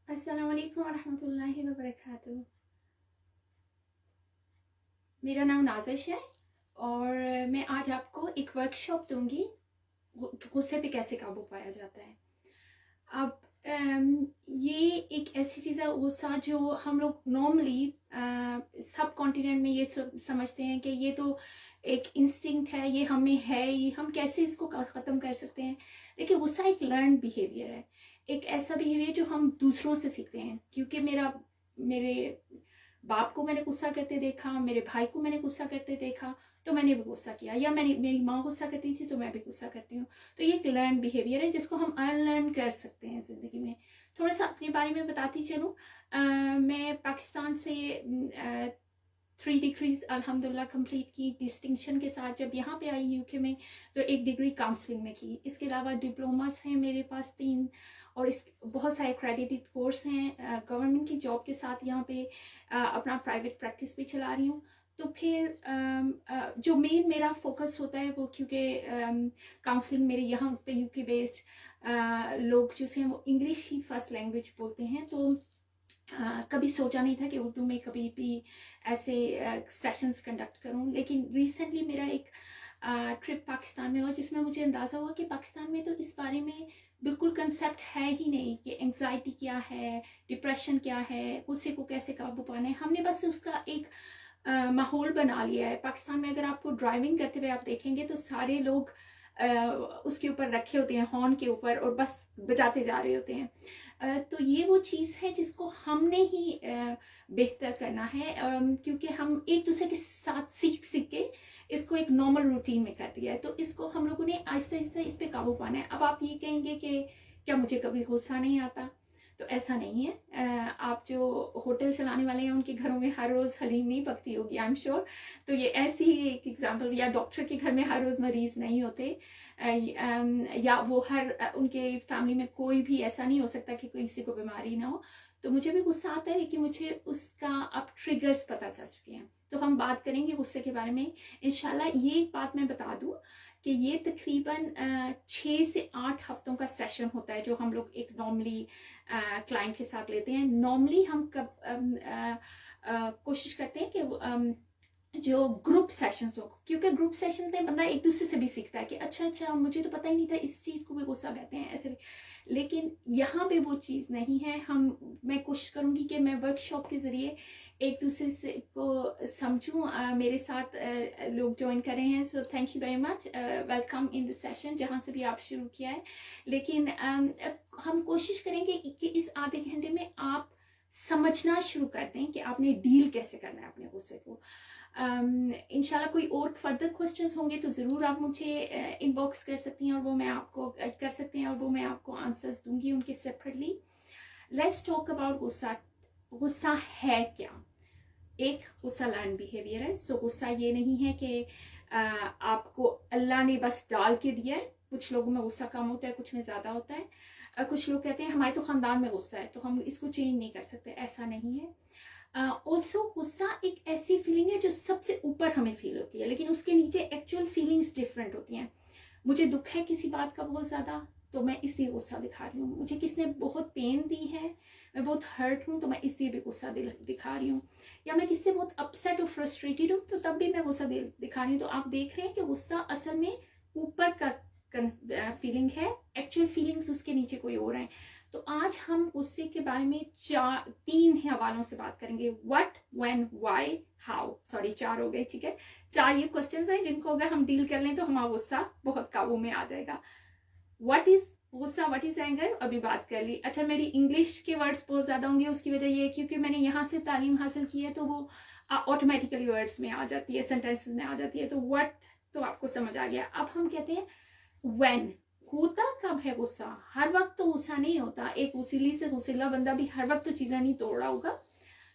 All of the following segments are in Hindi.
अस्सलाम वालेकुम वरहमतुल्लाहि वबरकातुहू। मेरा नाम नाज़िश है और मैं आज आपको एक वर्कशॉप दूंगी गुस्से पे कैसे काबू पाया जाता है। अब ये एक ऐसी चीज़ है गुस्सा जो हम लोग नॉर्मली सब कॉन्टिनेंट में ये समझते हैं कि ये तो एक इंस्टिंक्ट है, ये हमें है ही, हम कैसे इसको ख़त्म कर सकते हैं। देखिए, गुस्सा एक लर्न बिहेवियर है, एक ऐसा बिहेवियर जो हम दूसरों से सीखते हैं। क्योंकि मेरे बाप को मैंने गुस्सा करते देखा, मेरे भाई को मैंने गुस्सा करते देखा तो मैंने भी गुस्सा किया, या मेरी माँ गुस्सा करती थी तो मैं भी गुस्सा करती हूँ। तो ये एक लर्न बिहेवियर है जिसको हम अनलर्न कर सकते हैं ज़िंदगी में। थोड़ा सा अपने बारे में बताती चलूँ। मैं पाकिस्तान से 3 डिग्रीज अल्हम्दुलिल्लाह कंप्लीट की डिस्टिंक्शन के साथ। जब यहाँ पे आई यूके में तो 1 डिग्री काउंसलिंग में की। इसके अलावा डिप्लोमास हैं मेरे पास 3 और इस बहुत सारे क्रेडिटेड कोर्स हैं। गवर्नमेंट की जॉब के साथ यहाँ पे अपना प्राइवेट प्रैक्टिस भी चला रही हूँ। तो फिर जो मेन मेरा फोकस होता है वो, क्योंकि काउंसलिंग मेरे यहाँ पे यूके बेस्ड लोग जो हैं वो इंग्लिश ही फर्स्ट लैंग्वेज बोलते हैं। तो कभी सोचा नहीं था कि उर्दू में कभी भी ऐसे सेशंस कंडक्ट करूं। लेकिन रिसेंटली मेरा एक ट्रिप पाकिस्तान में हुआ जिसमें मुझे अंदाज़ा हुआ कि पाकिस्तान में तो इस बारे में बिल्कुल कंसेप्ट है ही नहीं कि एंग्जाइटी क्या है, डिप्रेशन क्या है, गुस्से को कैसे काबू पाना है। हमने बस उसका एक माहौल बना लिया है। पाकिस्तान में अगर आपको ड्राइविंग करते हुए आप देखेंगे तो सारे लोग उसके ऊपर रखे होते हैं, हॉर्न के ऊपर, और बस बजाते जा रहे होते हैं। तो ये वो चीज़ है जिसको हमने ही बेहतर करना है, क्योंकि हम एक दूसरे के साथ सीख के इसको एक नॉर्मल रूटीन में कर दिया है। तो इसको हम लोगों ने आहिस्ता आहिस्ता इस पे काबू पाना है। अब आप ये कहेंगे कि क्या मुझे कभी गुस्सा नहीं आता? तो ऐसा नहीं है। आप जो होटल चलाने वाले हैं उनके घरों में हर रोज़ हलीम नहीं पकती होगी, आई एम श्योर। तो ये ऐसी ही एक एग्जांपल। या डॉक्टर के घर में हर रोज़ मरीज नहीं होते, या वो उनके फैमिली में कोई भी ऐसा नहीं हो सकता कि किसी को बीमारी ना हो। तो मुझे भी गुस्सा आता है, लेकिन मुझे उसका अब ट्रिगर्स पता चल चुके हैं। तो हम बात करेंगे गुस्से के बारे में इंशाल्लाह। ये एक बात मैं बता दूं कि ये तकरीबन 6 से 8 हफ्तों का सेशन होता है जो हम लोग एक नॉर्मली क्लाइंट के साथ लेते हैं। नॉर्मली हम कोशिश करते हैं कि जो ग्रुप सेशंस हो, क्योंकि ग्रुप सेशन में बंदा एक दूसरे से भी सीखता है कि अच्छा मुझे तो पता ही नहीं था इस चीज़ को भी गुस्सा कहते हैं, ऐसे भी। लेकिन यहाँ पे वो चीज़ नहीं है। मैं कोशिश करूँगी कि मैं वर्कशॉप के ज़रिए एक दूसरे से को समझूँ। मेरे साथ लोग ज्वाइन कर रहे हैं, so thank you very much, welcome in the session जहाँ से भी आप शुरू किया है। लेकिन हम कोशिश करेंगे कि इस आधे घंटे में आप समझना शुरू कर दें कि आपने डील कैसे करना है अपने गुस्से को। इंशाल्लाह कोई और फर्दर क्वेश्चंस होंगे तो ज़रूर आप मुझे इनबॉक्स कर सकती हैं, और वो मैं आपको कर सकते हैं, और वो मैं आपको आंसर्स दूंगी उनके सेपरेटली। लेट्स टॉक अबाउट गुस्सा। गुस्सा है क्या? एक गुस्सा लर्न बिहेवियर है। सो गुस्सा ये नहीं है कि आपको अल्लाह ने बस डाल के दिया है। कुछ लोगों में गुस्सा कम होता है, कुछ में ज़्यादा होता है। कुछ लोग कहते हैं हमारे तो ख़ानदान में गुस्सा है तो हम इसको चेंज नहीं कर सकते। ऐसा नहीं है। ऑल्सो गुस्सा एक ऐसी फीलिंग है जो सबसे ऊपर हमें फील होती है, लेकिन उसके नीचे एक्चुअल फीलिंग्स डिफरेंट होती हैं। मुझे दुख है किसी बात का बहुत ज़्यादा तो मैं इसलिए गुस्सा दिखा रही हूँ। मुझे किसने बहुत पेन दी है, मैं बहुत हर्ट हूँ तो मैं इसलिए भी गुस्सा दिखा रही हूँ। या मैं किससे बहुत अपसेट और फ्रस्ट्रेटेड हूँ तो तब भी मैं गुस्सा दिखा रही हूँ। तो आप देख रहे हैं कि गुस्सा असल में ऊपर का फीलिंग है, एक्चुअल फीलिंग्स उसके नीचे कोई और है। तो आज हम गुस्से के बारे में 3 हवालों से बात करेंगे। What, when, why, how. Sorry 4 हो गए, ठीक है। 4 ये क्वेश्चंस हैं जिनको अगर हम डील कर लें तो हमारा गुस्सा बहुत काबू में आ जाएगा। व्हाट इज गुस्सा, व्हाट इज एंगर, अभी बात कर ली। अच्छा, मेरी इंग्लिश के वर्ड्स बहुत ज्यादा होंगे, उसकी वजह ये है क्योंकि मैंने यहाँ से तालीम हासिल की है तो वो ऑटोमेटिकली वर्ड्स में आ जाती है, सेंटेंसेस में आ जाती है। तो व्हाट तो आपको समझ आ गया। अब हम कहते हैं व्हेन। होता कब है गुस्सा? हर वक्त तो गुस्सा नहीं होता। एक उसीली से गुस्सेला बंदा भी हर वक्त तो चीज़ें नहीं तोड़ रहा होगा।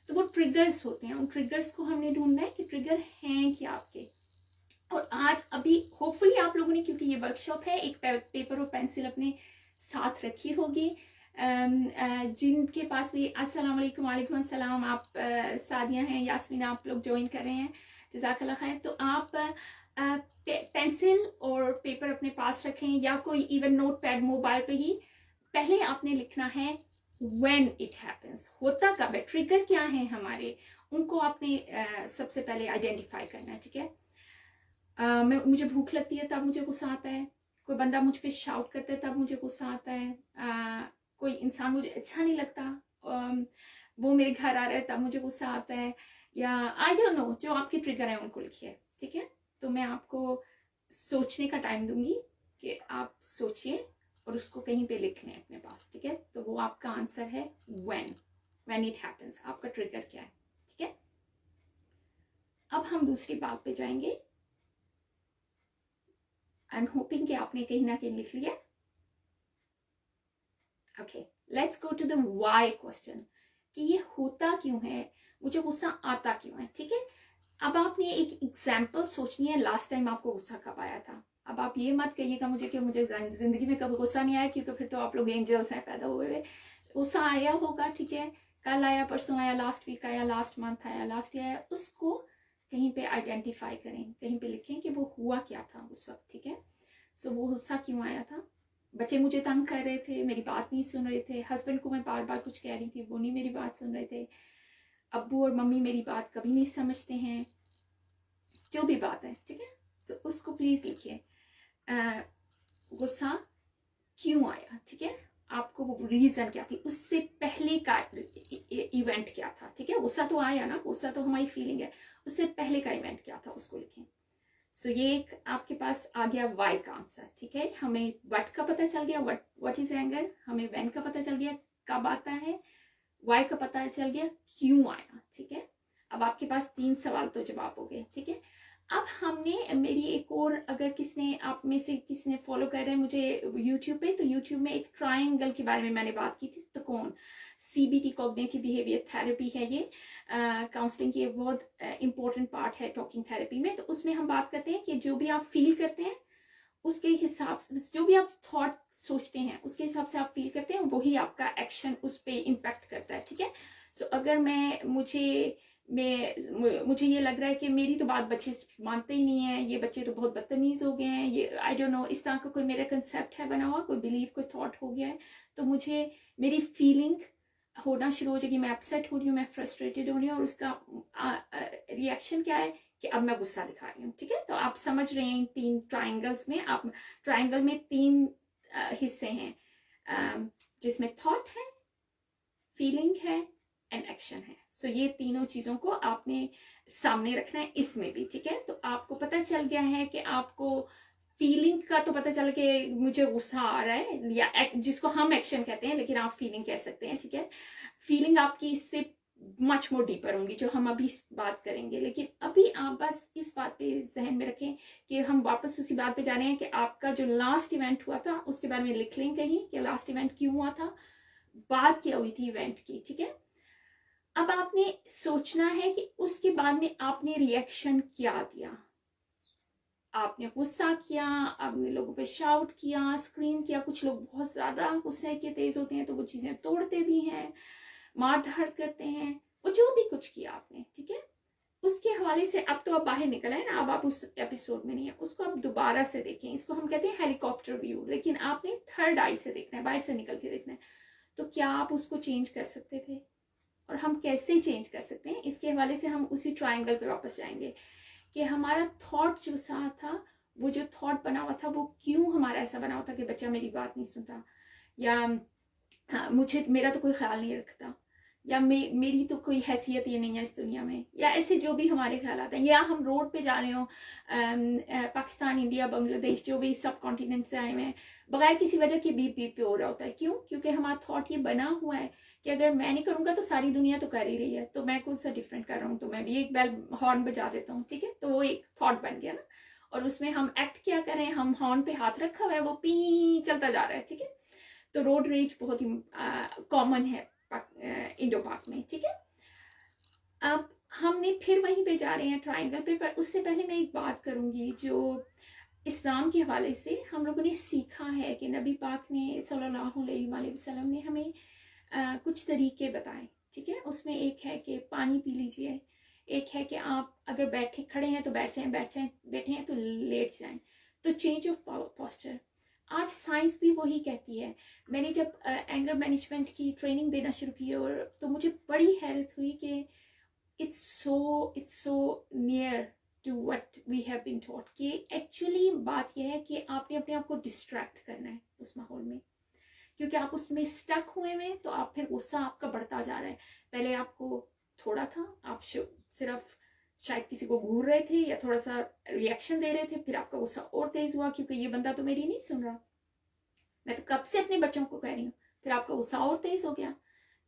तो वो ट्रिगर्स होते हैं, उन ट्रिगर्स को हमने ढूंढना है कि ट्रिगर हैं क्या आपके। और आज अभी होपफुली आप लोगों ने, क्योंकि ये वर्कशॉप है, एक पेपर और पेंसिल अपने साथ रखी होगी। जिनके पास भी अस्सलाम वालेकुम, वालेकुम अस्सलाम। आप सादिया हैं, यास्मीन, आप लोग ज्वाइन कर रहे हैं, जज़ाकल्लाह खैर। तो आप पेंसिल और पेपर अपने पास रखें, या कोई इवन नोट पैड मोबाइल पे ही। पहले आपने लिखना है व्हेन इट हैपन्स, होता कब है, ट्रिगर क्या है हमारे, उनको आपने सबसे पहले आइडेंटिफाई करना है, ठीक है। मुझे भूख लगती है तब मुझे गुस्सा आता है, कोई बंदा मुझ पे शाउट करता है तब मुझे गुस्सा आता है, कोई इंसान मुझे अच्छा नहीं लगता, वो मेरे घर आ रहा है तब मुझे गुस्सा आता है, या आई डोंट नो, जो आपके ट्रिगर हैं उनको लिखिए, ठीक है। तो मैं आपको सोचने का टाइम दूंगी कि आप सोचिए और उसको कहीं पे लिख लें अपने पास, ठीक है। तो वो आपका आंसर है व्हेन इट हैपेंस, आपका ट्रिगर क्या है, ठीक है। अब हम दूसरी बात पे जाएंगे। आई एम होपिंग कि आपने कहीं ना कहीं लिख लिया। Okay, let's go to the why question, कि ये होता क्यों है, मुझे गुस्सा आता क्यों है, ठीक है। अब आपने एक एग्जाम्पल सोचनी है, लास्ट टाइम आपको गुस्सा कब आया था। अब आप ये मत कहिएगा मुझे कि मुझे जिंदगी में कभी गुस्सा नहीं आया, क्योंकि फिर तो आप लोग एंजल्स हैं पैदा हुए हुए। गुस्सा आया होगा, ठीक है, कल आया, परसों आया, लास्ट वीक आया, लास्ट मंथ आया, लास्ट ईयर आया, उसको कहीं पे आइडेंटिफाई करें, कहीं पे लिखें कि वो हुआ क्या था उस वक्त, ठीक है। सो वो गुस्सा क्यों आया था, बच्चे मुझे तंग कर रहे थे, मेरी बात नहीं सुन रहे थे, हस्बैंड को मैं बार बार कुछ कह रही थी, वो नहीं मेरी बात सुन रहे थे, अब्बू और मम्मी मेरी बात कभी नहीं समझते हैं, जो भी बात है, ठीक है। सो उसको प्लीज लिखिए, गुस्सा क्यों आया, ठीक है, आपको वो रीजन क्या थी, उससे पहले का इवेंट क्या था, ठीक है। गुस्सा तो आया ना, गुस्सा तो हमारी फीलिंग है, उससे पहले का इवेंट क्या था उसको लिखें। सो ये एक आपके पास आ गया वाई का आंसर, ठीक है। हमें व्हाट का पता चल गया, व्हाट इज एंगर, हमें व्हेन का पता चल गया कब आता है, वाई का पता चल गया क्यों आया, ठीक है। अब आपके पास 3 सवाल तो जवाब हो गए, ठीक है। अब हमने मेरी एक और, अगर किसने आप में से किसने फॉलो कर रहे हैं मुझे यूट्यूब पे, तो यूट्यूब में एक ट्रायंगल के बारे में मैंने बात की थी, तो कौन, CBT कॉग्निटिव बिहेवियर थेरेपी है ये, काउंसलिंग की बहुत इंपॉर्टेंट पार्ट है टॉकिंग थेरेपी में। तो उसमें हम बात करते हैं कि जो भी आप फील करते हैं उसके हिसाब से, जो भी आप थॉट सोचते हैं उसके हिसाब से आप फील करते हैं, वही आपका एक्शन उस पर इम्पैक्ट करता है, ठीक है। सो अगर मुझे ये लग रहा है कि मेरी तो बात बच्चे मानते ही नहीं है, ये बच्चे तो बहुत बदतमीज हो गए हैं, ये आई डोंट नो, इस तरह का कोई मेरा कंसेप्ट है बना हुआ, कोई बिलीव, कोई थॉट हो गया है, तो मुझे मेरी फीलिंग होना शुरू हो जाएगी, मैं अपसेट हो रही हूँ, मैं फ्रस्ट्रेटेड हो रही हूँ, और उसका रिएक्शन क्या है कि अब मैं गुस्सा दिखा रही हूँ, ठीक है। तो आप समझ रहे हैं इन 3 ट्राइंगल्स में, आप ट्राइंगल में 3 हिस्से हैं, जिसमें थॉट है, फीलिंग है एंड एक्शन है। सो ये तीनों चीजों को आपने सामने रखना है इसमें भी, ठीक है। तो आपको पता चल गया है कि आपको फीलिंग का तो पता चल के मुझे गुस्सा आ रहा है, या जिसको हम एक्शन कहते हैं लेकिन आप फीलिंग कह सकते हैं, ठीक है। फीलिंग आपकी इससे मच मोर डीपर होंगी, जो हम अभी बात करेंगे, लेकिन अभी आप बस इस बात पे जहन में रखें कि हम वापस उसी बात पे जा रहे हैं कि आपका जो लास्ट इवेंट हुआ था उसके बारे में लिख लें कहीं कि लास्ट इवेंट क्यों हुआ था, बात क्या हुई थी इवेंट की, ठीक है। अब आपने सोचना है कि उसके बाद में आपने रिएक्शन क्या दिया, आपने गुस्सा किया, आपने लोगों पे शाउट किया, स्क्रीम किया, कुछ लोग बहुत ज्यादा गुस्से के तेज होते हैं तो वो चीजें तोड़ते भी हैं, मार धाड़ करते हैं, वो जो भी कुछ किया आपने, ठीक है, उसके हवाले से अब तो आप बाहर निकल आए ना, अब आप उस एपिसोड में नहीं है, उसको आप दोबारा से देखें, इसको हम कहते हैं हेलीकॉप्टर व्यू, लेकिन आपने थर्ड आई से देखना है, बाहर से निकल के देखना है। तो क्या आप उसको चेंज कर सकते थे, और हम कैसे चेंज कर सकते हैं, इसके हवाले से हम उसी ट्रायंगल पे वापस जाएंगे कि हमारा थॉट जो सा था, वो जो थॉट बना हुआ था वो क्यों हमारा ऐसा बना हुआ था कि बच्चा मेरी बात नहीं सुनता, या मुझे मेरा तो कोई ख्याल नहीं रखता, या मेरी तो कोई हैसियत ये नहीं है इस दुनिया में, या ऐसे जो भी हमारे ख्याल आते हैं, या हम रोड पे जा रहे हो, पाकिस्तान, इंडिया, बांग्लादेश, जो भी सब कॉन्टिनेंट से आए हुए हैं, बगैर किसी वजह के बीप बीप पे हो रहा होता है, क्यों, क्योंकि हमारा थॉट ये बना हुआ है कि अगर मैं नहीं करूंगा तो सारी दुनिया तो कर ही रही है, तो मैं कुछ सा डिफरेंट कर रहा हूँ, तो मैं भी एक बेल हॉर्न बजा देता हूँ, ठीक है। तो वो एक थॉट बन गया ना, और उसमें हम एक्ट क्या करें, हम हॉर्न पे हाथ रखा हुआ है, वो पी चलता जा रहा है, ठीक है। तो रोड रेज बहुत ही कॉमन है इंडो पाक में, ठीक है। अब हमने फिर वहीं पे जा रहे हैं ट्राइंगल पे, पर उससे पहले मैं एक बात करूंगी जो इस्लाम के हवाले से हम लोगों ने सीखा है कि नबी पाक ने सल्लल्लाहु अलैहि वसल्लम ने हमें कुछ तरीके बताए, ठीक है। उसमें एक है कि पानी पी लीजिए, एक है कि आप अगर बैठे खड़े हैं तो बैठ जाएं, बैठे हैं तो लेट जाएं, तो चेंज ऑफ पोस्चर, आज साइंस भी वही कहती है। मैंने जब एंगर मैनेजमेंट की ट्रेनिंग देना शुरू की और तो मुझे बड़ी हैरत हुई कि it's so near to what we have been taught कि एक्चुअली बात यह है कि आपने अपने आप को डिस्ट्रैक्ट करना है उस माहौल में, क्योंकि आप उसमें स्टक हुए हैं तो आप फिर गुस्सा आपका बढ़ता जा रहा है। पहले आपको थोड़ा था, आप सिर्फ शायद किसी को घूर रहे थे या थोड़ा सा रिएक्शन दे रहे थे, फिर आपका गुस्सा और तेज हुआ क्योंकि ये बंदा तो मेरी नहीं सुन रहा, मैं तो कब से अपने बच्चों को कह रही हूँ। फिर आपका गुस्सा और तेज हो गया,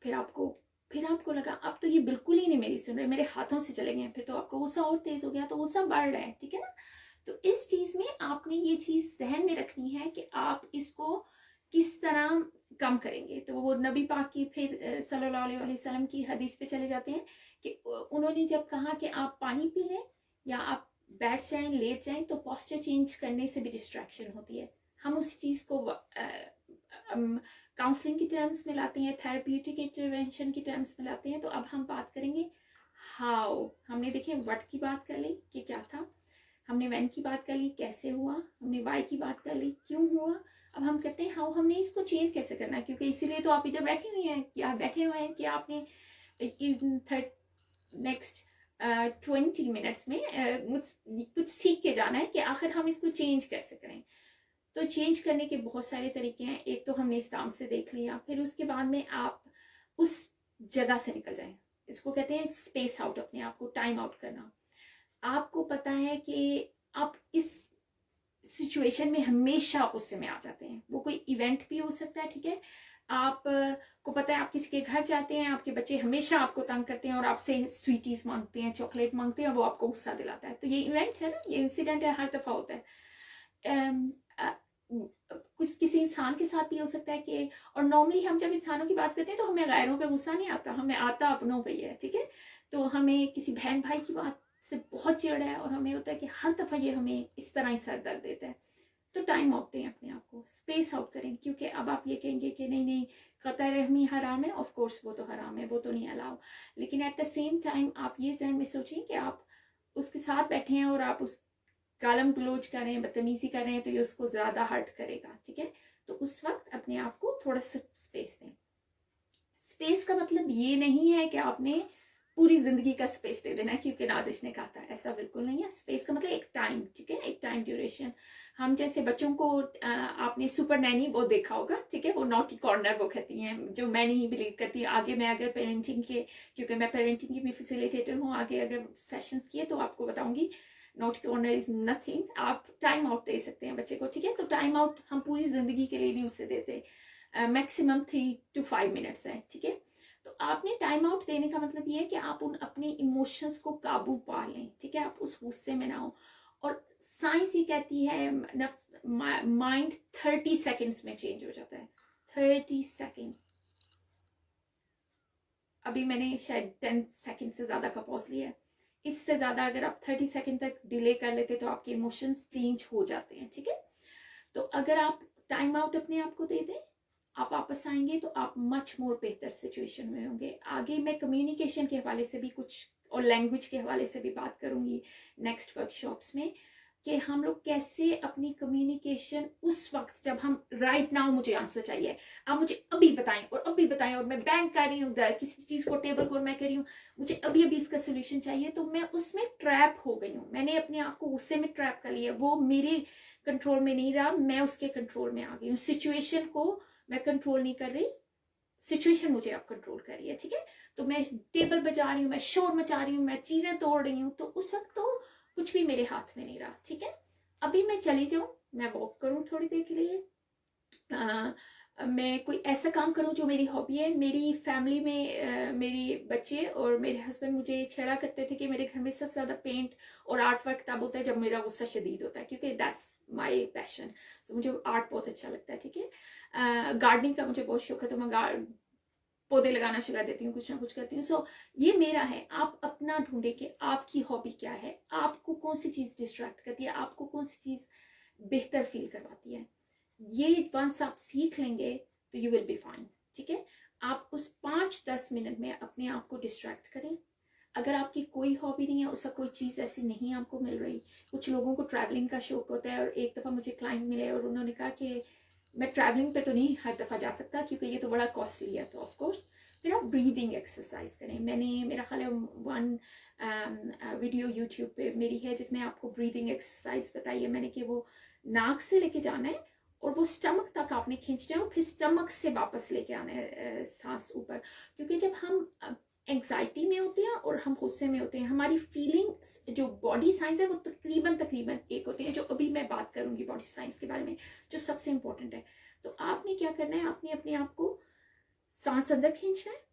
फिर आपको लगा अब तो ये बिल्कुल ही नहीं मेरी सुन रहे, मेरे हाथों से चले गए, फिर तो आपका गुस्सा और तेज हो गया, तो गुस्सा बढ़ रहा है, ठीक है ना। तो इस चीज में आपने ये चीज ध्यान में रखनी है कि आप इसको किस तरह कम करेंगे। तो वो नबी पाक की फिर सल्लल्लाहु अलैहि वसल्लम की हदीस पे चले जाते हैं कि उन्होंने जब कहा कि आप पानी पी लें या आप बैठ जाएं, लेट जाएं, तो पोस्चर चेंज करने से भी डिस्ट्रैक्शन होती है। हम उस चीज को काउंसलिंग की टर्म्स में लाते हैं, थेरेप्यूटिक इंटरवेंशन की टर्म्स में लाते हैं। तो अब हम बात करेंगे हाउ। हमने देखिए व्हाट की बात कर ली कि क्या था, हमने व्हेन की बात कर ली कैसे हुआ, हमने वाई की बात कर ली क्यों हुआ। अब हम कहते हैं हाउ, हमने इसको चेंज कैसे करना है, क्योंकि इसीलिए तो आप इधर बैठे हुए हैं कि आप बैठे हुए हैं कि आपने नेक्स्ट 20 मिनट्स में कुछ सीख के जाना है कि आखिर हम इसको चेंज कैसे करें। तो चेंज करने के बहुत सारे तरीके हैं। एक तो हमने इस्लाम से देख लिया, फिर उसके बाद में आप उस जगह से निकल जाएं। इसको कहते हैं स्पेस आउट, अपने आप को टाइम आउट करना। आपको पता है कि आप इस सिचुएशन में हमेशा गुस्से में आ जाते हैं, वो कोई इवेंट भी हो सकता है, ठीक है। आप को पता है आप किसी के घर जाते हैं, आपके बच्चे हमेशा आपको तंग करते हैं और आपसे स्वीटीज मांगते हैं, चॉकलेट मांगते हैं और वो आपको गुस्सा दिलाता है। तो ये इवेंट है ना, ये इंसिडेंट है, हर दफा होता है। कुछ किसी इंसान के साथ भी हो सकता है कि, और नॉर्मली हम जब इंसानों की बात करते हैं तो हमें गैरों पे गुस्सा नहीं आता, हमें आता अपनों पे ही है, ठीक है। तो हमें किसी बहन भाई की बात से बहुत चिढ़ है और हमें होता है कि हर दफा ये हमें इस तरह ही सर दर्द देता है। तो टाइम आउट दें, अपने आप को स्पेस आउट करें, क्योंकि अब आप ये कहेंगे कि नहीं नहीं कतई रहमी हराम है, ऑफ कोर्स वो तो हराम है, वो तो नहीं अलाउ, लेकिन एट द सेम टाइम आप ये जहन में सोचें कि आप उसके साथ बैठे हैं और आप उस गालम गलोच कर रहे हैं, बदतमीजी कर रहे हैं, तो ये उसको ज्यादा हर्ट करेगा, ठीक है। तो उस वक्त अपने आप को थोड़ा सा स्पेस दें। स्पेस का मतलब ये नहीं है कि आपने पूरी जिंदगी का स्पेस दे देना, क्योंकि नाजिश ने कहा था, ऐसा बिल्कुल नहीं है। स्पेस का मतलब एक टाइम, ठीक है, एक टाइम ड्यूरेशन। हम जैसे बच्चों को आपने सुपर नैनी वो देखा होगा, ठीक है, वो नॉटी कॉर्नर वो कहती हैं, जो मैं नहीं बिलीव करती। आगे मैं अगर पेरेंटिंग के, क्योंकि मैं पेरेंटिंग की भी फैसिलिटेटर हूँ, आगे अगर सेशंस किए तो आपको बताऊंगी नॉटी कॉर्नर इज नथिंग। आप टाइम आउट दे सकते हैं बच्चे को, ठीक है। तो टाइम आउट हम पूरी जिंदगी के लिए नहीं उसे देते, मैक्सिमम 3 to 5 मिनट्स है, ठीक है। तो आपने टाइम आउट देने का मतलब ये है कि आप उन अपने इमोशंस को काबू पा लें, ठीक है, आप उस गुस्से में ना हो। और साइंस ये कहती है माइंड 30 सेकेंड्स में चेंज हो जाता है, 30 सेकेंड। अभी मैंने शायद 10 सेकेंड से ज्यादा का पॉज लिया है, इससे ज्यादा अगर आप 30 सेकेंड तक डिले कर लेते तो आपके इमोशंस चेंज हो जाते हैं, ठीक है। तो अगर आप टाइम आउट अपने आप को दे दें, आप वापस आएंगे तो आप मच मोर बेहतर सिचुएशन में होंगे। आगे मैं कम्युनिकेशन के हवाले से भी कुछ और लैंग्वेज के हवाले से भी बात करूंगी नेक्स्ट वर्कशॉप्स में, कि हम लोग कैसे अपनी कम्युनिकेशन उस वक्त जब हम राइट नाउ मुझे आंसर चाहिए, आप मुझे अभी बताएं और अभी बताएं, और मैं बैंक कर रही हूँ किसी चीज को टेबल को मैं कर रही हूँ, मुझे अभी अभी इसका सोल्यूशन चाहिए, तो मैं उसमें ट्रैप हो गई हूँ, मैंने अपने आप को गुस्से में ट्रैप कर लिया, वो मेरे कंट्रोल में नहीं रहा, मैं उसके कंट्रोल में आ गई हूँ। सिचुएशन को मैं कंट्रोल नहीं कर रही, सिचुएशन मुझे अब कंट्रोल कर रही है, ठीक है। तो मैं टेबल बजा रही हूँ, मैं शोर मचा रही हूँ, मैं चीजें तोड़ रही हूँ, तो उस वक्त तो कुछ भी मेरे हाथ में नहीं रहा, ठीक है। अभी मैं चली जाऊं, मैं वॉक करूं थोड़ी देर के लिए, मैं कोई ऐसा काम करूं जो मेरी हॉबी है। मेरी फैमिली में मेरी बच्चे और मेरे हस्बैंड मुझे छेड़ा करते थे कि मेरे घर में सबसे ज्यादा पेंट और आर्ट वर्क तब होता है जब मेरा गुस्सा शदीद होता है, क्योंकि दैट्स माय पैशन। तो मुझे आर्ट बहुत अच्छा लगता है, ठीक है। गार्डनिंग का मुझे बहुत शौक है, तो मैं पौधे लगाना सिखा देती हूँ, कुछ ना कुछ करती हूँ। सो ये मेरा है। आप अपना ढूंढे कि आपकी हॉबी क्या है, आपको कौन सी चीज डिस्ट्रैक्ट करती है, आपको कौन सी चीज बेहतर फील करवाती है। ये वंस आप सीख लेंगे तो यू विल बी फाइन, ठीक है। आप उस 5-10 मिनट में अपने आप को डिस्ट्रैक्ट करें, अगर आपकी कोई हॉबी नहीं है, उसका कोई चीज़ ऐसी नहीं आपको मिल रही, कुछ लोगों को ट्रैवलिंग का शौक होता है, और एक दफ़ा मुझे क्लाइंट मिले और उन्होंने कहा कि मैं ट्रैवलिंग पे तो नहीं हर दफ़ा जा सकता क्योंकि ये तो बड़ा कॉस्टली है, तो ऑफकोर्स फिर आप ब्रीदिंग एक्सरसाइज करें। मैंने, मेरा ख्याल है, वन वीडियो यूट्यूब पे मेरी है जिसमें आपको ब्रीदिंग एक्सरसाइज बताई है मैंने कि वो नाक से लेके जाना है और वो स्टमक तक आपने खींचना है और फिर स्टमक से वापस लेके आना है सांस ऊपर। क्योंकि जब हम एंग्जाइटी में होते हैं और हम गुस्से में होते हैं, हमारी फीलिंग्स, जो बॉडी साइंस है, वो तकरीबन एक होते हैं, जो अभी मैं बात करूंगी बॉडी साइंस के बारे में, जो सबसे इंपॉर्टेंट है। तो आपने क्या करना है, आपने अपने आप को सांस अंदर खींचना है,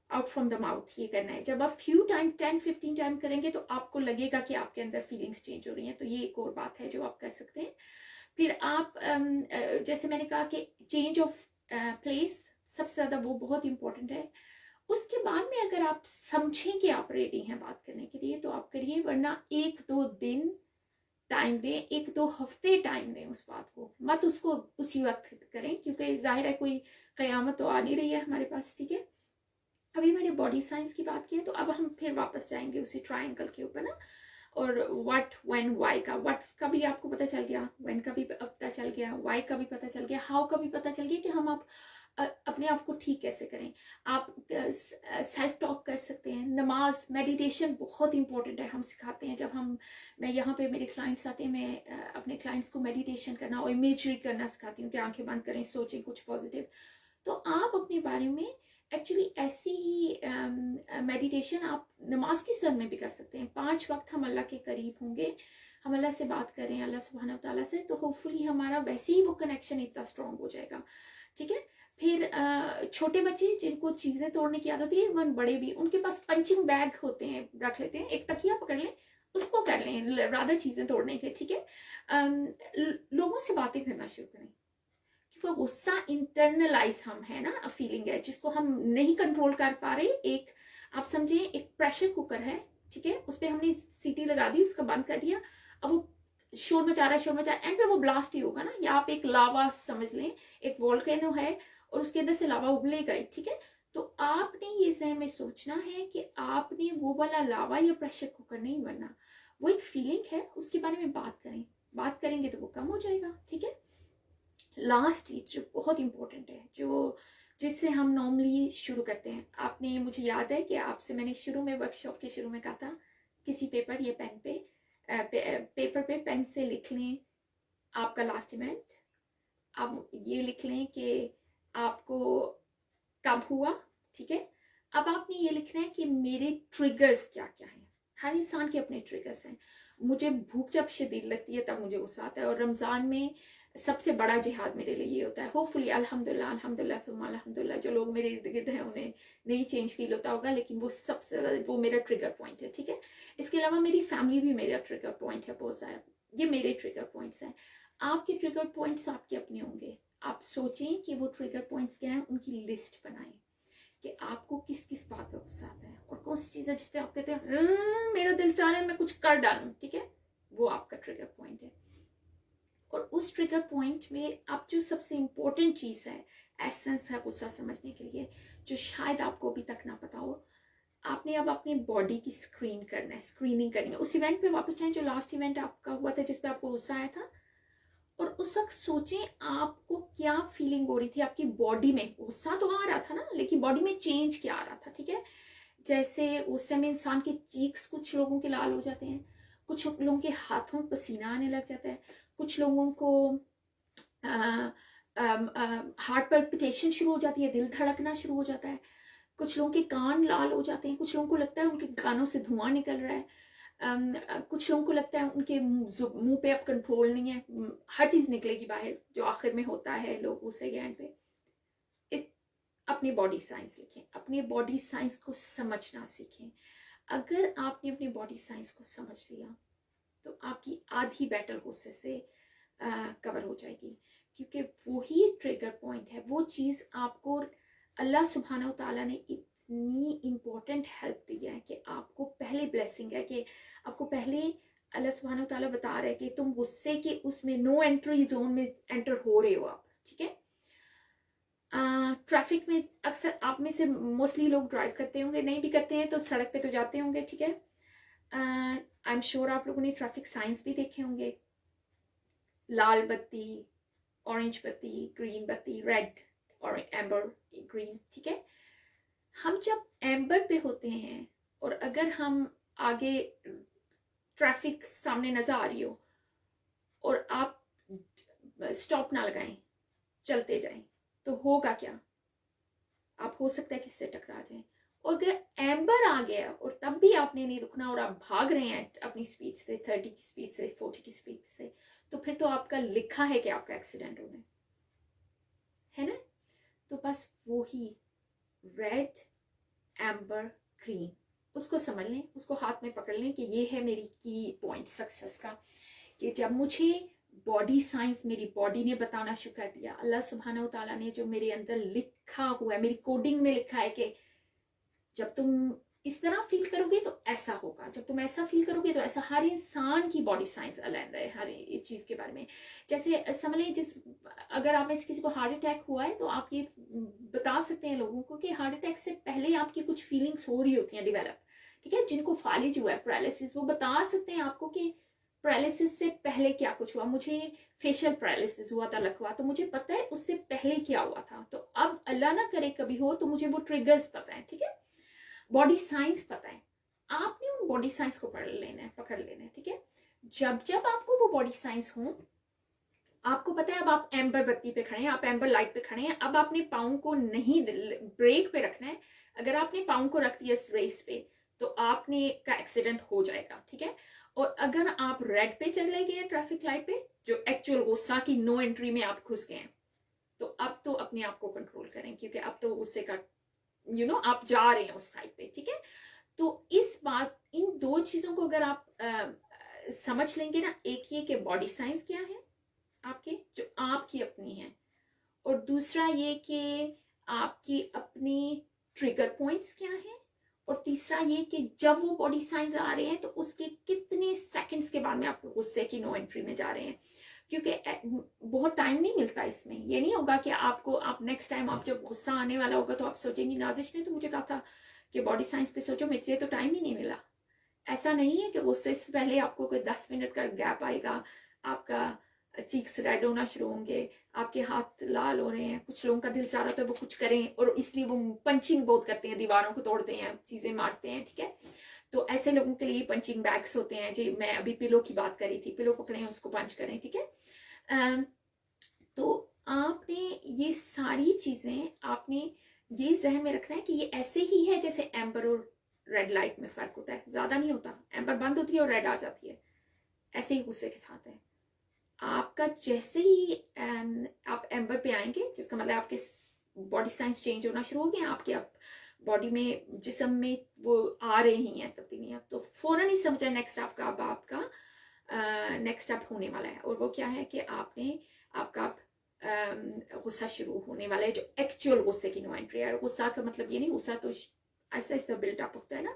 आउट फ्रॉम द माउथ, ये करना है। जब आप फ्यू टाइम 10-15 टाइम करेंगे तो आपको लगेगा कि आपके अंदर फीलिंग्स चेंज हो रही हैं। तो ये एक और बात है जो आप कर सकते हैं। फिर आप जैसे मैंने कहा कि चेंज ऑफ प्लेस सबसे ज़्यादा वो बहुत इंपॉर्टेंट है। उसके बाद में अगर आप समझें कि आप रेडी हैं बात करने के लिए तो आप करिए, वरना 1-2 दिन टाइम दें, 1-2 हफ्ते टाइम दें उस बात को, मत उसको उसी वक्त करें, क्योंकि जाहिर है कोई क़यामत तो आ नहीं रही है हमारे पास, ठीक है। अभी मैंने बॉडी साइंस की बात की है, तो अब हम फिर वापस जाएंगे उसी ट्रायंगल के ऊपर ना। और व्हाट, व्हेन, व्हाई का, व्हाट का भी आपको पता चल गया, व्हेन का भी पता चल गया, व्हाई का भी पता चल गया, हाउ का भी पता चल गया कि हम आप अपने आप को ठीक कैसे करें। आप सेल्फ टॉक कर सकते हैं। नमाज, मेडिटेशन बहुत इंपॉर्टेंट है, हम सिखाते हैं। जब मैं यहाँ पे मेरे क्लाइंट्स आते हैं, मैं अपने क्लाइंट्स को मेडिटेशन करना और इमेजरी करना सिखाती हूँ कि आंखें बंद करें, सोचें कुछ पॉजिटिव। तो आप अपने बारे में एक्चुअली ऐसी ही मेडिटेशन आप नमाज की सूरत में भी कर सकते हैं। 5 वक्त हम अल्लाह के करीब होंगे, हम अल्लाह से बात करें, अल्लाह सुब्हानहू व तआला से, तो होपफुली हमारा वैसे ही वो कनेक्शन इतना स्ट्रॉन्ग हो जाएगा, ठीक है। फिर छोटे बच्चे जिनको चीज़ें तोड़ने की आदत होती है, वन बड़े भी, उनके पास पंचिंग बैग होते हैं, रख लेते हैं, एक तकिया पकड़ लें, उसको कर लें राधा चीज़ें तोड़ने के, ठीक है। लोगों से बातें करना शुरू करें, क्योंकि गुस्सा इंटरनलाइज हम है ना, फीलिंग है जिसको हम नहीं कंट्रोल कर पा रहे। एक आप समझिए एक प्रेशर कुकर है, ठीक है, उस पर हमने सीटी लगा दी, उसका बंद कर दिया, अब वो शोर मचा रहा है, शोर मचा रहा है, एंड पे वो ब्लास्ट ही होगा ना। या आप एक लावा समझ लें, एक वोल्केनो है और उसके अंदर से लावा उबलेगा ही, ठीक है। तो आपने ये ज़हन में सोचना है कि आपने वो वाला लावा या प्रेशर कुकर नहीं बनना, वो एक फीलिंग है, उसके बारे में बात करें, बात करेंगे तो वो कम हो जाएगा, ठीक है। लास्ट चीज जो बहुत इंपॉर्टेंट है, जो जिससे हम नॉर्मली शुरू करते हैं, आपने, मुझे याद है कि आपसे मैंने शुरू में, वर्कशॉप के शुरू में कहा था, किसी पेपर या पेन पे, पेपर पे पेन से लिख लें आपका लास्ट इवेंट। आप ये लिख लें कि आपको कब हुआ, ठीक है। अब आपने ये लिखना है कि मेरे ट्रिगर्स क्या क्या हैं। हर इंसान के अपने ट्रिगर्स हैं। मुझे भूख जब शदीद लगती है तब मुझे गुस्सा आता है, और रमज़ान में सबसे बड़ा जिहाद मेरे लिए ये होता है। होपफुली अल्हम्दुलिल्लाह अल्हम्दुलिल्लाह सुम्मा अल्हम्दुलिल्लाह, जो लोग मेरे इर्द गिर्द हैं उन्हें नहीं चेंज फील होता होगा, लेकिन वो सबसे ज़्यादा, वो मेरा ट्रिगर पॉइंट है, ठीक है। इसके अलावा मेरी फैमिली भी मेरा ट्रिगर पॉइंट है बहुत सारा। ये मेरे ट्रिगर पॉइंट्स हैं। आपके ट्रिगर पॉइंट्स आपके अपने होंगे। आप सोचें कि वो ट्रिगर पॉइंट्स क्या हैं, उनकी लिस्ट बनाएं कि आपको किस किस बात पर गुस्सा आता है और कौन सी चीज़ है जिस पर आप कहते हैं मेरा दिल चाह रहा है मैं कुछ कर डालूं, ठीक है, वो आपका ट्रिगर पॉइंट है। और उस ट्रिगर पॉइंट में आप जो सबसे इंपॉर्टेंट चीज़ है, एसेंस है गुस्सा समझने के लिए, जो शायद आपको अभी तक ना पता हो, आपने अब अपनी बॉडी की स्क्रीनिंग करनी है। उस इवेंट पे वापस जाएं जो लास्ट इवेंट आपका हुआ था जिसपे आपको गुस्सा आया था, और उस वक्त सोचें आपको क्या फीलिंग हो रही थी आपकी बॉडी में। गुस्सा तो आ रहा था ना, लेकिन बॉडी में चेंज क्या आ रहा था, ठीक है। जैसे उस समय इंसान के चीक्स कुछ लोगों के लाल हो जाते हैं, कुछ लोगों के हाथों में पसीना आने लग जाता है, कुछ लोगों को हार्ट पल्पिटेशन शुरू हो जाती है, दिल धड़कना शुरू हो जाता है, कुछ लोगों के कान लाल हो जाते हैं, कुछ लोगों को लगता है उनके कानों से धुआं निकल रहा है, कुछ लोगों को लगता है उनके मुंह पे अब कंट्रोल नहीं है, हर चीज़ निकलेगी बाहर, जो आखिर में होता है लोग उसे एंड पे। अपनी बॉडी साइंस लिखें, अपनी बॉडी साइंस को समझना सीखें। अगर आपने अपनी बॉडी साइंस को समझ लिया तो आपकी आधी बैटल गुस्से से कवर हो जाएगी, क्योंकि वही ट्रिगर पॉइंट है, वो चीज़ आपको अल्लाह सुब्हानहू तआला ने इतनी इम्पोर्टेंट हेल्प दी है कि आपको पहले ब्लेसिंग है कि आपको पहले अल्लाह सुब्हानहू तआला बता रहे हैं कि तुम गुस्से के उसमें नो एंट्री जोन में एंटर हो रहे हो आप, ठीक है। ट्रैफिक में अक्सर आप में से मोस्टली लोग ड्राइव करते होंगे, नहीं भी करते हैं तो सड़क पे तो जाते होंगे, ठीक है। आई एम श्योर आप लोगों ने ट्रैफिक साइंस भी देखे होंगे, लाल बत्ती, ऑरेंज बत्ती, ग्रीन बत्ती, रेड और एम्बर ग्रीन, ठीक है। हम जब एम्बर पे होते हैं और अगर हम आगे ट्रैफिक सामने नजर आ रही हो और आप स्टॉप ना लगाएं, चलते जाएं, तो होगा क्या, आप हो सकता है किससे टकरा जाएं। और अगर एम्बर आ गया और तब भी आपने नहीं रुकना और आप भाग रहे हैं अपनी स्पीड से, 30 की स्पीड से, 40 की स्पीड से, तो फिर तो आपका लिखा है कि आपका एक्सीडेंट होना है ना। तो बस वो ही रेड एम्बर ग्रीन, उसको समझ लें, उसको हाथ में पकड़ लें कि ये है मेरी की पॉइंट सक्सेस का, कि जब मुझे बॉडी साइंस मेरी बॉडी ने बताना शुरू कर दिया, अल्लाह सुब्हाना व तआला ने जो मेरे अंदर लिखा हुआ है, मेरी कोडिंग में लिखा है कि जब तुम इस तरह फील करोगे तो ऐसा होगा, जब तुम ऐसा फील करोगे तो ऐसा। हर इंसान की बॉडी साइंस अलग है हर एक चीज के बारे में। जैसे समझ लीजिए अगर आप में से किसी को हार्ट अटैक हुआ है तो आप ये बता सकते हैं लोगों को कि हार्ट अटैक से पहले आपकी कुछ फीलिंग्स हो रही होती हैं डिवेलप, ठीक है। जिनको फालिज हुआ है, पैरालिसिस, वो बता सकते हैं आपको कि पैरालिसिस से पहले क्या कुछ हुआ। मुझे फेशियल पैरालिसिस हुआ था लकवा, तो मुझे पता है उससे पहले क्या हुआ था। तो अब अल्लाह ना करे कभी हो तो मुझे वो ट्रिगर्स पता है, ठीक है। बॉडी साइंस पता है, आपने उन बॉडी साइंस को पकड़ लेना है, ठीक है। जब जब आपको वो बॉडी साइंस हो, आपको पता है अब आप एम्बर बत्ती पे खड़े हैं, आप एम्बर लाइट पे खड़े हैं, अब आपने पाँव को नहीं ब्रेक पे रखना है। अगर आपने पाँव को रख दिया इस रेस पे तो आपने का एक्सीडेंट हो जाएगा, ठीक है। और अगर आप रेड पे चले गए हैं ट्रैफिक लाइट पे, जो एक्चुअल गुस्सा की नो एंट्री में आप घुस गए हैं, तो अब तो अपने आप को कंट्रोल करें, क्योंकि अब तो गुस्से का आप जा रहे हैं उस साइड पे, ठीक है। तो इस बात, इन दो चीजों को अगर आप समझ लेंगे ना, एक ये कि बॉडी साइंस क्या है आपके, जो आपकी अपनी है, और दूसरा ये कि आपकी अपनी ट्रिगर पॉइंट्स क्या है, और तीसरा ये कि जब वो बॉडी साइंस आ रहे हैं तो उसके कितने सेकंड्स के बाद में आप गुस्से की नो एंट्री में जा रहे हैं। क्योंकि बहुत टाइम नहीं मिलता इसमें। ये नहीं होगा कि आप नेक्स्ट टाइम आप जब गुस्सा आने वाला होगा तो आप सोचेंगे नाजिश ने तो मुझे कहा था कि बॉडी साइंस पे सोचो, मुझे तो टाइम ही नहीं मिला। ऐसा नहीं है कि गुस्से से पहले आपको कोई 10 मिनट का गैप आएगा, आपका चीक्स रेड होना शुरू होंगे, आपके हाथ लाल हो रहे हैं, कुछ लोगों का दिल चाह रहा था वो कुछ करें और इसलिए वो पंचिंग बहुत करते हैं, दीवारों को तोड़ते हैं, चीजें मारते हैं, ठीक है। तो ऐसे लोगों के लिए पंचिंग बैग्स होते हैं जी। मैं अभी पिलो की बात करी थी, पिलो पकड़े उसको पंच करें, ठीक है। तो आपने ये सारी चीजें आपने ये जहन में रखना है कि ये ऐसे ही है जैसे एम्बर और रेड लाइट में फर्क होता है, ज्यादा नहीं होता। एम्बर बंद होती है और रेड आ जाती है, ऐसे ही गुस्से के साथ है। आपका जैसे ही आप एम्बर पे आएंगे, जिसका मतलब आपके बॉडी साइंस चेंज होना शुरू हो गए, आपके बॉडी में, जिस्म में वो आ रहे ही हैं तब्दीलियां, तो फौरन ही समझे नेक्स्ट आपका नेक्स्ट स्टेप होने वाला है। और वो क्या है कि आपका गुस्सा शुरू होने वाला है, जो एक्चुअल गुस्से की नो एंट्री है। गुस्सा का मतलब ये नहीं, गुस्सा तो आहिस्ता आहिस्ता बिल्डअप होता है ना।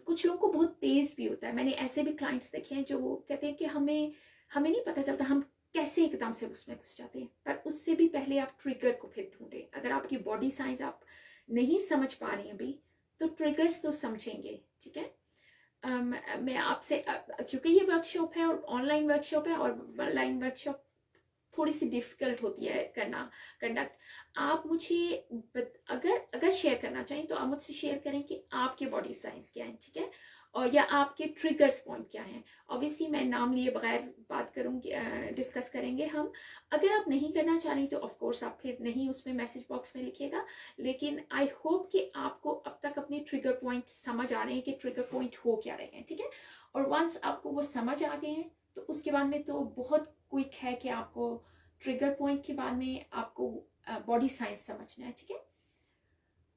कुछ लोगों को बहुत तेज भी होता है। मैंने ऐसे भी क्लाइंट्स देखे हैं जो कहते हैं कि हमें नहीं पता चलता हम कैसे एकदम से उसमें घुस जाते हैं। पर उससे भी पहले आप ट्रिगर को फिर ढूंढे। अगर आपकी बॉडी साइंस आप नहीं समझ पा रही हैं अभी, तो ट्रिगर्स तो समझेंगे, ठीक है। मैं आपसे क्योंकि ये वर्कशॉप है और ऑनलाइन वर्कशॉप है, और ऑनलाइन वर्कशॉप थोड़ी सी डिफिकल्ट होती है करना कंडक्ट। आप मुझे अगर शेयर करना चाहें तो आप मुझसे शेयर करें कि आपके बॉडी साइंस क्या है, ठीक है, और या आपके ट्रिगर्स पॉइंट क्या हैं। ऑब्वियसली मैं नाम लिए बगैर बात करूंगी, डिस्कस करेंगे हम। अगर आप नहीं करना चाह रही तो ऑफ कोर्स आप फिर नहीं उसमें मैसेज बॉक्स में लिखिएगा। लेकिन आई होप कि आपको अब तक अपने ट्रिगर पॉइंट समझ आ रहे हैं कि ट्रिगर पॉइंट हो क्या रहे हैं, ठीक है। और वंस आपको वो समझ आ गए हैं तो उसके बाद में तो बहुत क्विक है कि आपको ट्रिगर पॉइंट के बाद में आपको बॉडी साइंस समझना है, ठीक है।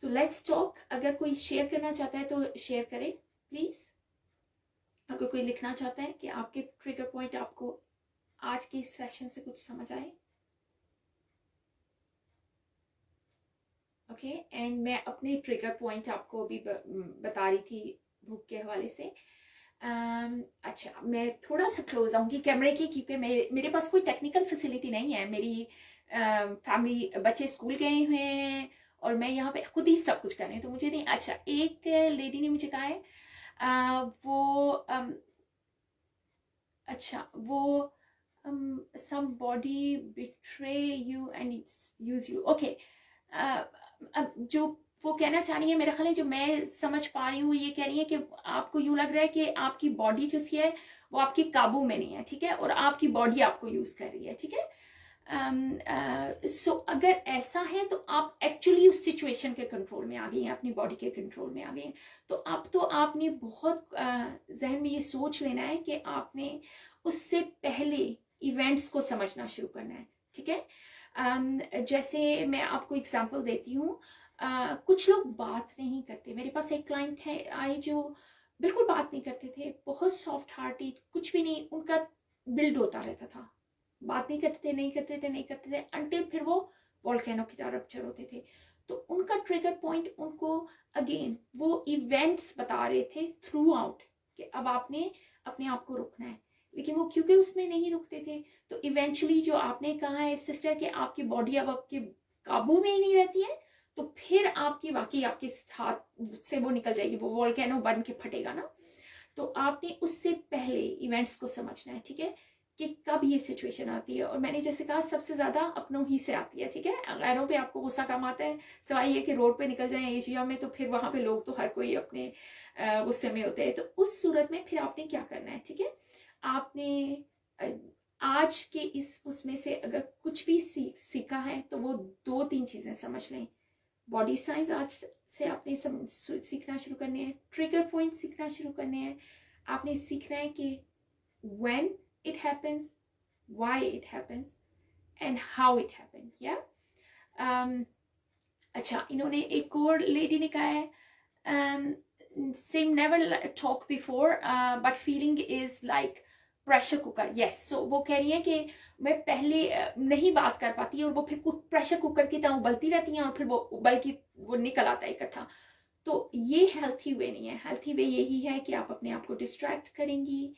तो लेट्स टॉक। अगर कोई शेयर करना चाहता है तो शेयर करें प्लीज। अगर कोई लिखना चाहता है कि आपके ट्रिगर पॉइंट आपको आज के इस सेशन से कुछ समझ आए, ओके। एंड मैं अपने ट्रिगर पॉइंट आपको अभी बता रही थी भूख के हवाले से। अच्छा, मैं थोड़ा सा क्लोज आऊंगी कैमरे की, क्योंकि मेरे पास कोई टेक्निकल फैसिलिटी नहीं है। मेरी फैमिली, बच्चे स्कूल गए हुए हैं और मैं यहाँ पे खुद ही सब कुछ कर रही हूँ, तो मुझे नहीं। अच्छा, एक लेडी ने मुझे कहा है वो अच्छा वो somebody betray you and use you, okay। अब जो वो कहना चाह रही है, मेरा ख्याल है जो मैं समझ पा रही हूँ, ये कह रही है कि आपको यूं लग रहा है कि आपकी बॉडी जो सी है वो आपके काबू में नहीं है, ठीक है, और आपकी बॉडी आपको यूज कर रही है, ठीक है। सो अगर ऐसा है तो आप एक्चुअली उस सिचुएशन के कंट्रोल में आ गई हैं, अपनी बॉडी के कंट्रोल में आ गई हैं। तो अब तो आपने बहुत जहन में ये सोच लेना है कि आपने उससे पहले इवेंट्स को समझना शुरू करना है, ठीक है। जैसे मैं आपको एग्जांपल देती हूँ, कुछ लोग बात नहीं करते। मेरे पास एक क्लाइंट है आए जो बिल्कुल बात नहीं करते थे, बहुत सॉफ्ट हार्टेड, कुछ भी नहीं उनका बिल्ड होता रहता था, बात नहीं करते थे अंटिल फिर वो वोल्केनो की तरह रप्चर होते थे। तो उनका ट्रिगर पॉइंट उनको अगेन वो इवेंट्स बता रहे थे थ्रू आउट कि अब आपने अपने आप को रुकना है, लेकिन वो क्योंकि उसमें नहीं रुकते थे तो इवेंचुअली जो आपने कहा है सिस्टर कि आपकी बॉडी अब आपके काबू में ही नहीं रहती है, तो फिर आपकी वाकई आपके हाथ से वो निकल जाएगी, वो वोल्केनो बन के फटेगा ना। तो आपने उससे पहले इवेंट्स को समझना है, ठीक है, कि कब ये सिचुएशन आती है। और मैंने जैसे कहा सबसे ज्यादा अपनों ही से आती है, ठीक है, गैरों पे आपको गुस्सा कम आता है, सवाई ये कि रोड पे निकल जाए एशिया में तो फिर वहां पे लोग तो हर कोई अपने गुस्से में होते हैं। तो उस सूरत में फिर आपने क्या करना है, ठीक है, आपने आज के इस उसमें से अगर कुछ भी सीखा है तो वो 2-3 चीजें समझ लें। बॉडी साइंस आज से आपने सीखना शुरू करने हैं, ट्रिगर पॉइंट सीखना शुरू करने हैं, आपने सीखना है कि when it happens, why it happens and how it happened, yeah। अच्छा, इन्होंने एक और लेडी ने कहा है same never talk before but feeling is like pressure cooker, yes. So वो कह रही है कि मैं पहले नहीं बात कर पाती और वो फिर प्रेशर कुकर की तरह उबलती रहती हैं और फिर वो उबल की वो निकल आता है इकट्ठा। तो ये हेल्थी वे नहीं है। हेल्थी वे यही है कि आप अपने आप को डिस्ट्रैक्ट करेंगी,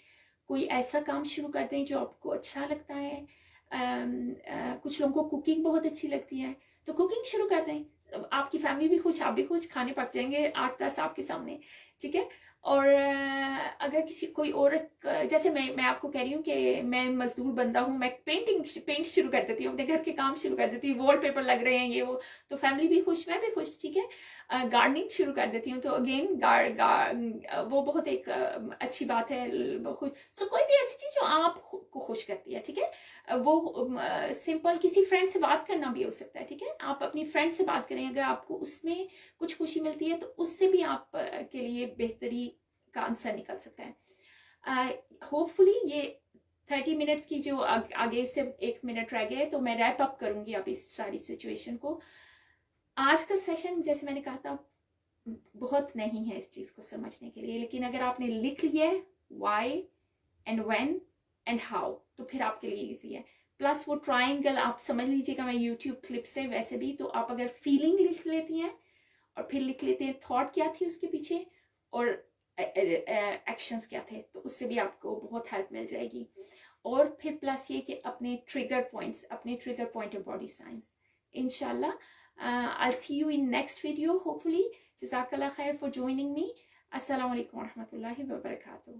कोई ऐसा काम शुरू कर दें जो आपको अच्छा लगता है। कुछ लोगों को कुकिंग बहुत अच्छी लगती है तो कुकिंग शुरू कर दें, आपकी फैमिली भी खुश, आप भी खुश, खाने पक जाएंगे 8-10 आपके सामने, ठीक है। और अगर किसी कोई औरत, जैसे मैं आपको कह रही हूँ कि मैं मजदूर बंदा हूँ, मैं पेंट शुरू कर देती हूँ, अपने घर के काम शुरू कर देती हूँ, वॉलपेपर लग रहे हैं ये वो, तो फैमिली भी खुश, मैं भी खुश, ठीक है। गार्डनिंग शुरू कर देती हूँ तो अगेन वो बहुत एक अच्छी बात है। सो कोई भी ऐसी चीज जो आप को खुश करती है, ठीक है, वो सिंपल किसी फ्रेंड से बात करना भी हो सकता है, ठीक है। आप अपनी फ्रेंड से बात करें, अगर आपको उसमें कुछ खुशी मिलती है तो उससे भी आप के लिए बेहतरी का आंसर निकल सकता है। होपफुली ये 30 मिनट्स की जो आगे से 1 मिनट रह गए तो मैं रैप अप करूंगी अब इस सारी सिचुएशन को। आज का सेशन जैसे मैंने कहा था बहुत नहीं है इस चीज को समझने के लिए, लेकिन अगर आपने लिख लिया है why and when and how तो फिर आपके लिए इजी है। प्लस वो ट्रायंगल आप समझ लीजिएगा, मैं यूट्यूब क्लिप से वैसे भी, तो आप अगर फीलिंग लिख लेती हैं और फिर लिख लेते हैं थॉट क्या थी उसके पीछे और एक्शंस क्या थे, तो उससे भी आपको बहुत हेल्प मिल जाएगी। और फिर प्लस ये कि अपने trigger point of body science, इंशाल्लाह। I'll see you in next video hopefully. Jazakallah khair for joining me. Assalamu alaikum wa rahmatullahi wa barakatuh.